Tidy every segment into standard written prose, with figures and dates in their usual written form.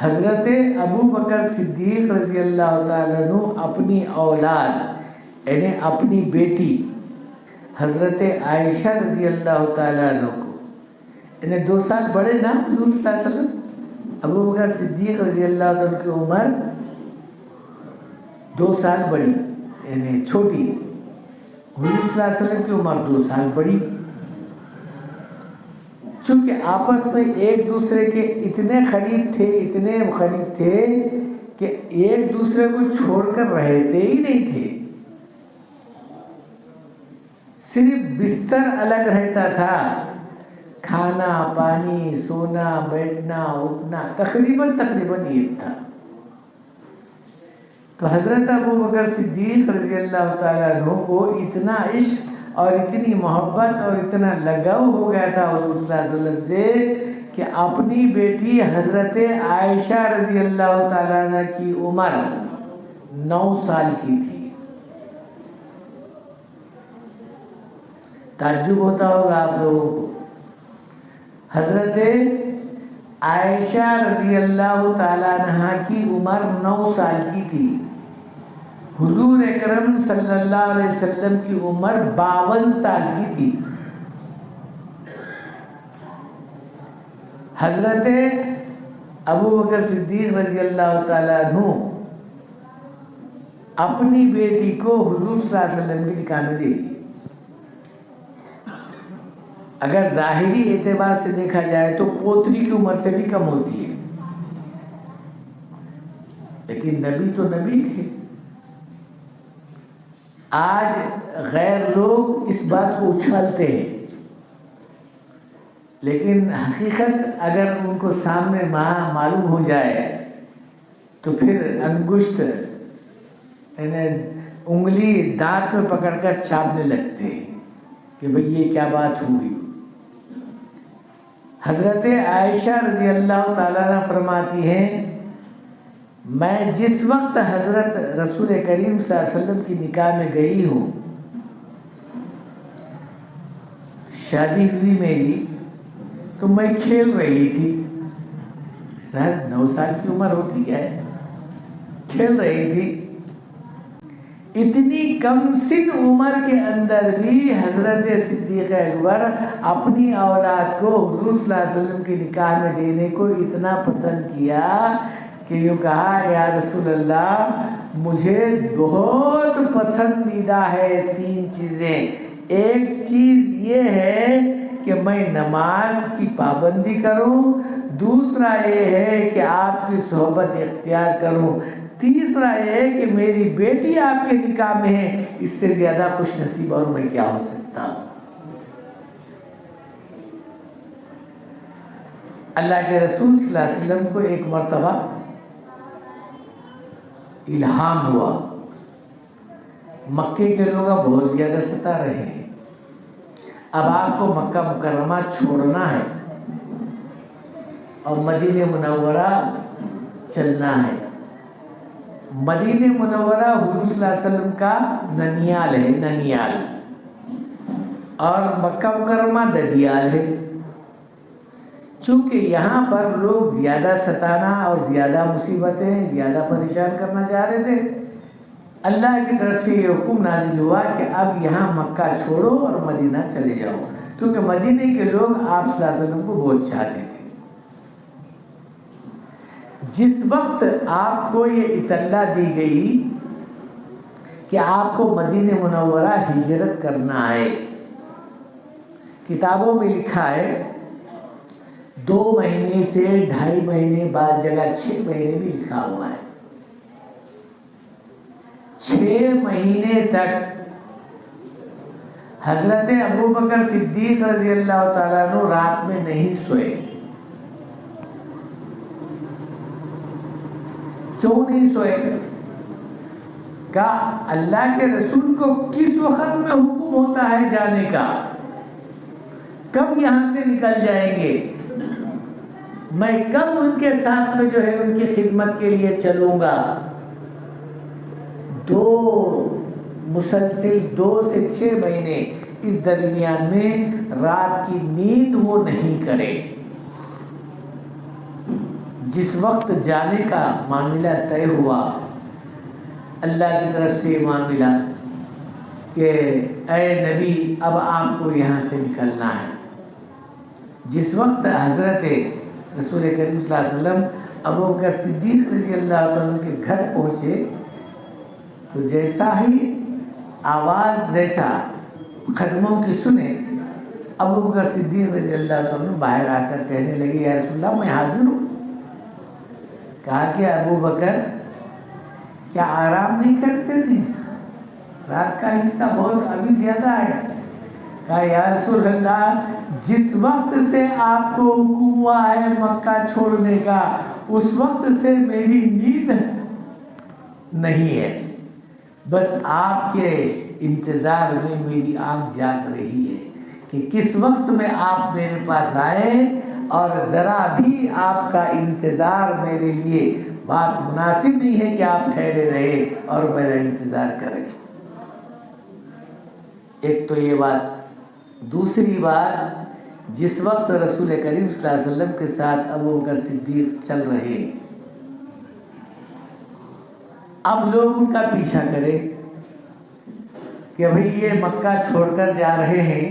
حضرت ابو بکر صدیق رضی اللہ تعالیٰ عنہ اپنی اولاد یعنی اپنی بیٹی حضرت عائشہ رضی اللہ تعالیٰ عنہ کو، انہیں 2 سال بڑے نا حضور صلی اللہ علیہ وسلم، ابو بکر صدیق رضی اللہ عنہ کی عمر 2 سال بڑی یعنی چھوٹی، حضور صلی اللہ علیہ وسلم کی عمر 2 سال بڑی۔ چونکہ آپس میں ایک دوسرے کے اتنے قریب تھے کہ ایک دوسرے کو چھوڑ کر رہتے ہی نہیں تھے، صرف بستر الگ رہتا تھا، کھانا پانی سونا بیٹھنا اٹھنا تقریباً ایک تھا۔ تو حضرت ابو بکر صدیق رضی اللہ تعالیٰ عنہ کو اتنا عشق اور اتنی محبت اور اتنا لگاؤ ہو گیا تھا حضور صلی اللہ علیہ وسلم سے کہ اپنی بیٹی حضرت عائشہ رضی اللہ تعالیٰ عنہ کی عمر 9 سال کی تھی۔ تعجب ہوتا ہوگا آپ لوگوں کو، حضرت عائشہ رضی اللہ تعالیٰ عنہ کی عمر 9 سال کی تھی، حضور اکرم صلی اللہ علیہ وسلم کی عمر 52 سال کی تھی۔ حضرت ابو بکر صدیق رضی اللہ تعالیٰ عنہ اپنی بیٹی کو حضور صلی اللہ علیہ وسلم کی نکاح میں دے دی۔ اگر ظاہری اعتبار سے دیکھا جائے تو پوتری کی عمر سے بھی کم ہوتی ہے، لیکن نبی تو نبی تھے۔ آج غیر لوگ اس بات کو اچھالتے ہیں، لیکن حقیقت اگر ان کو سامنے معلوم ہو جائے تو پھر انگشت یعنی انگلی دانت میں پکڑ کر چاپنے لگتے ہیں کہ بھئی یہ کیا بات ہوئی۔ حضرت عائشہ رضی اللہ تعالیٰ عنہ فرماتی ہیں، میں جس وقت حضرت رسول کریم صلی اللہ علیہ وسلم کی نکاح میں گئی ہوں، شادی ہوئی میری تو میں کھیل رہی تھی، ظاہر 9 سال کی عمر ہوتی کیا ہے، کھیل رہی تھی۔ اتنی کم سن عمر کے اندر بھی حضرت صدیق اکبر اپنی اولاد کو حضور صلی اللہ علیہ وسلم کی نکاح میں دینے کو اتنا پسند کیا کہ یوں کہا، یا رسول اللہ مجھے بہت پسندیدہ ہے 3 چیزیں، ایک چیز یہ ہے کہ میں نماز کی پابندی کروں، دوسرا یہ ہے کہ آپ کی صحبت اختیار کروں، تیسرا یہ ہے کہ میری بیٹی آپ کے نکاح میں ہے، اس سے زیادہ خوش نصیب اور میں کیا ہو سکتا ہوں۔ اللہ کے رسول صلی اللہ علیہ وسلم کو ایک مرتبہ الہام ہوا، مکے کے لوگ بہت زیادہ ستا رہے ہیں، اب آپ کو مکہ مکرمہ چھوڑنا ہے اور مدینہ منورہ چلنا ہے۔ مدینہ منورہ حضور صلی اللہ علیہ وسلم کا ننیال ہے، ننیال، اور مکہ مکرمہ ددیال ہے۔ چونکہ یہاں پر لوگ زیادہ ستانا اور زیادہ مصیبتیں زیادہ پریشان کرنا چاہ رہے تھے، اللہ کی طرف سے یہ حکم نازل ہوا کہ اب یہاں مکہ چھوڑو اور مدینہ چلے جاؤ، کیونکہ مدینہ کے لوگ آپ صلی اللہ علیہ وسلم کو بہت چاہتے تھے۔ جس وقت آپ کو یہ اطلاع دی گئی کہ آپ کو مدینہ منورہ ہجرت کرنا ہے، کتابوں میں لکھا ہے 2 مہینے سے 2.5 مہینے، بعض جگہ 6 مہینے بھی لکھا ہوا ہے۔ 6 مہینے تک حضرت ابو بکر صدیق رضی اللہ تعالیٰ عنہ رات میں نہیں سوئے۔ کیوں نہیں سوئے؟ کہا اللہ کے رسول کو کس وقت میں حکم ہوتا ہے جانے کا، کب یہاں سے نکل جائیں گے، میں کب ان کے ساتھ میں جو ہے ان کی خدمت کے لیے چلوں گا۔ 2 سے 6 مہینے اس درمیان میں رات کی نیند وہ نہیں کرے۔ جس وقت جانے کا معاملہ طے ہوا، اللہ کی طرف سے معاملہ کہ اے نبی اب آپ کو یہاں سے نکلنا ہے، جس وقت حضرت رسول کریم صلی اللہ علیہ وسلم ابوبکر صدیق رضی اللہ عنہ کے گھر پہنچے تو جیسا ہی آواز جیسا قدموں کی سنے، ابوبکر صدیق رضی اللہ عنہ باہر آ کر کہنے لگے یا رسول اللہ میں حاضر ہوں۔ کہا کہ ابوبکر کیا آرام نہیں کرتے تھے؟ رات کا حصہ بہت ابھی زیادہ ہے۔ کہا یا رسول اللہ جس وقت سے آپ کو حکم ہوا ہے مکہ چھوڑنے کا اس وقت سے میری نیند نہیں ہے، بس آپ کے انتظار میں میری آنکھ جاگ رہی ہے کہ کس وقت میں آپ میرے پاس آئے، اور ذرا بھی آپ کا انتظار میرے لیے بات مناسب نہیں ہے کہ آپ ٹھہرے رہے اور میرا انتظار کریں۔ ایک تو یہ بات۔ دوسری بات، جس وقت رسول کریم صلی اللہ علیہ وسلم کے ساتھ ابوبکر صدیق چل رہے، اب لوگ ان کا پیچھا کرے کہ بھئی یہ مکہ چھوڑ کر جا رہے ہیں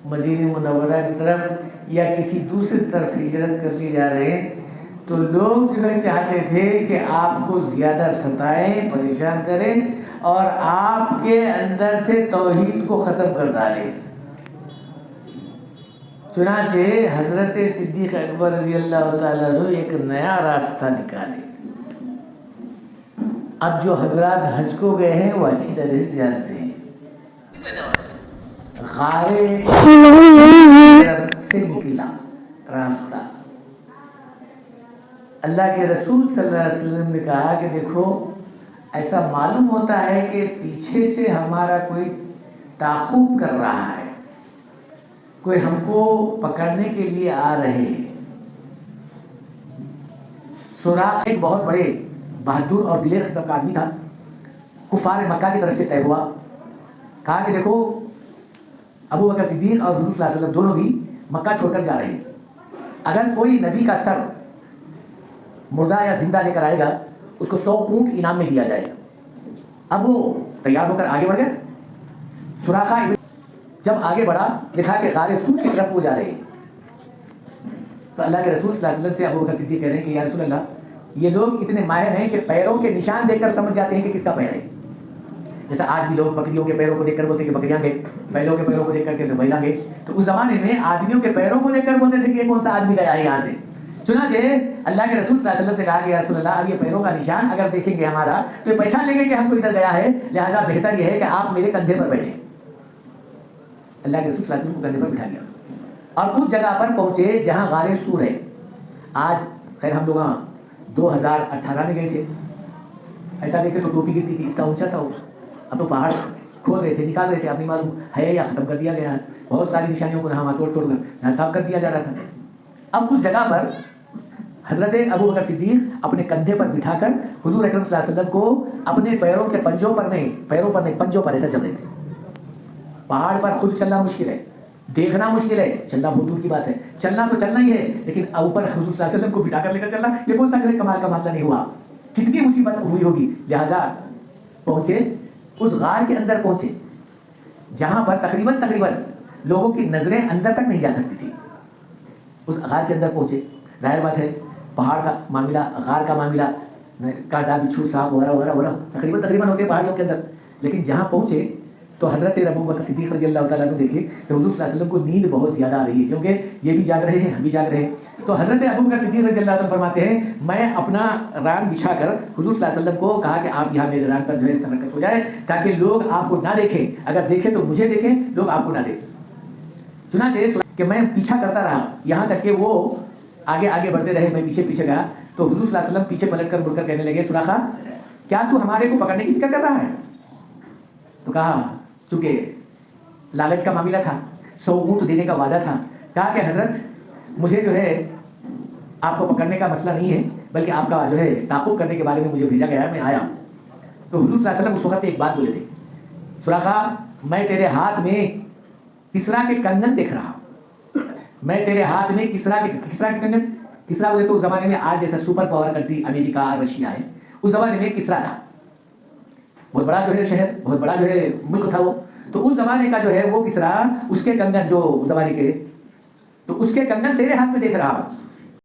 مدینہ منورہ کی طرف یا کسی دوسری طرف ہجرت کرنے جا رہے ہیں، تو لوگ جو ہے چاہتے تھے کہ آپ کو زیادہ ستائیں، پریشان کریں اور آپ کے اندر سے توحید کو ختم کر ڈالیں۔ چنانچہ حضرت صدیق اکبر رضی اللہ تعالیٰ عنہ ایک نیا راستہ نکالے۔ اب جو حضرات حج کو گئے ہیں وہ اچھی طرح سے جانتے ہیں، غارے سے نکلا راستہ۔ اللہ کے رسول صلی اللہ علیہ وسلم نے کہا کہ دیکھو ایسا معلوم ہوتا ہے کہ پیچھے سے ہمارا کوئی تعاقب کر رہا ہے، کوئی ہم کو پکڑنے کے لیے آ رہے ہیں۔ سراخ ایک بہت بڑے بہادر اور دلیر قسم کا آدمی تھا، کفار مکہ کی طرف سے طے ہوا۔ کہا کہ دیکھو ابوبکر صدیق اور حضور صلی اللہ علیہ وسلم دونوں بھی مکہ چھوڑ کر جا رہے ہیں، اگر کوئی نبی کا سر مردہ یا زندہ لے کر آئے گا اس کو 100 اونٹ انعام میں دیا جائے گا۔ اب وہ تیار ہو کر آگے بڑھ گئے۔ سراخا جب آگے بڑھا دیکھا کہ غار سور کی طرف وہ جا رہے ہیں، تو اللہ کے رسول صلی اللہ علیہ وسلم سے ابوبکر صدیق کہہ رہے ہیں کہ یا رسول اللہ یہ لوگ اتنے ماہر ہیں کہ پیروں کے نشان دیکھ کر سمجھ جاتے ہیں کہ کس کا پیر ہے۔ جیسا آج بھی لوگ بکریوں کے پیروں کو دیکھ کر بولتے ہیں کہ بکریاں گئے، بیلوں کے پیروں کو دیکھ کر کے بیلاں گئے، تو اس زمانے میں آدمیوں کے پیروں کو دیکھ کر بولتے تھے کہ یہ کون سا آدمی گیا ہے یہاں سے۔ چنانچہ اللہ کے رسول صلی اللہ علیہ وسلم سے کہا کہ یا رسول اللہ اب یہ پیروں کا نشان اگر دیکھیں گے ہمارا تو یہ پہچان لیں گے کہ ہم کو ادھر گیا ہے، لہٰذا بہتر یہ ہے کہ آپ میرے کندھے پر بیٹھیں۔ اللہ کے رسول صلی اللہ علیہ وسلم کو کندھے پر بٹھا دیا اور اس جگہ پر پہنچے جہاں غار سور ہے۔ آج خیر ہم لوگ 2018 میں گئے تھے، ایسا دیکھے تو ٹوپی گرتی تھی، اتنا اونچا تھا وہ۔ اب تو پہاڑ کھول رہے تھے، نکال رہے تھے، اب نہیں معلوم ہے یا ختم کر دیا گیا ہے۔ بہت ساری نشانیوں کو نہ توڑ کر نہ صاف کر دیا جا رہا تھا۔ اب اس جگہ پر حضرت ابوبکر صدیق اپنے کندھے پر بٹھا کر حضور اکرم صلی اللہ علیہ وسلم کو اپنے پیروں کے پنجوں پر نہیں، پیروں پر نہیں پنجوں پر ایسا چل رہے تھے۔ پہاڑ پر خود چلنا مشکل ہے، دیکھنا مشکل ہے، چلنا بہت دور کی بات ہے۔ چلنا تو چلنا ہی ہے، لیکن اوپر حضور صلی اللہ علیہ وسلم کو بٹھا کر لے کر چلنا یہ کون سا جو ہے کمال کا معاملہ نہیں ہوا، کتنی مصیبت ہوئی ہوگی۔ لہذا پہنچے اس غار کے اندر پہنچے جہاں پر تقریباً لوگوں کی نظریں اندر تک نہیں جا سکتی تھی۔ اس غار کے اندر پہنچے، ظاہر بات ہے پہاڑ کا معاملہ، غار کا معاملہ، کانٹا بچھو سانپ وغیرہ وغیرہ وغیرہ تقریباً ہوتے پہاڑیوں کے اندر۔ لیکن جہاں پہنچے تو حضرت ابوبکر صدیق رضی اللہ تعالیٰ عنہ دیکھے کہ حضور صلی اللہ علیہ وسلم کو نیند بہت زیادہ آ رہی ہے، کیونکہ یہ بھی جاگ رہے ہیں ہم بھی جاگ رہے ہیں۔ تو حضرت ابوبکر صدیق رضی اللہ عنہ فرماتے ہیں میں اپنا ران بچھا کر حضور صلی اللہ علیہ وسلم کو کہا کہ آپ یہاں میرے ران پر جو ہے سر کر سو جائیں تاکہ لوگ آپ کو نہ دیکھیں، اگر دیکھیں تو مجھے دیکھیں، لوگ آپ کو نہ دیکھیں۔ چنانچہ کہ میں پیچھا کرتا رہا یہاں تک کہ وہ آگے بڑھتے رہے، میں پیچھے گیا تو حضور صلی اللہ علیہ وسلم پیچھے پلٹ کر مڑ کر کہنے لگے سراخا کیا تو ہمارے کو پکڑنے کی فکر کر رہا ہے؟ تو کہا چونکہ لالچ کا معاملہ تھا، 100 اونٹ دینے کا وعدہ تھا، کہا کہ حضرت مجھے جو ہے آپ کو پکڑنے کا مسئلہ نہیں ہے بلکہ آپ کا جو ہے تعاقب کرنے کے بارے میں مجھے بھیجا گیا ہے، میں آیا ہوں۔ تو حضور صلی اللہ علیہ وسلم اس وقت ایک بات بولے تھے سراخا میں تیرے ہاتھ میں کسرا کے کنگن دیکھ رہا ہوں، میں تیرے ہاتھ میں کسرا کے کنگن کسرا بولے تو اس زمانے میں آج جیسا سپر پاور کنٹری امریکہ اور رشیا ہے، اس زمانے میں کسرا تھا، بہت بڑا جو ہے شہر، بہت بڑا جو ہے ملک تھا وہ. تو اس زمانے کا جو ہے وہ کسرا، اس کے کنگن جو زمانے کے، تو اس کے کنگن تیرے ہاتھ میں دیکھ رہا ہوں.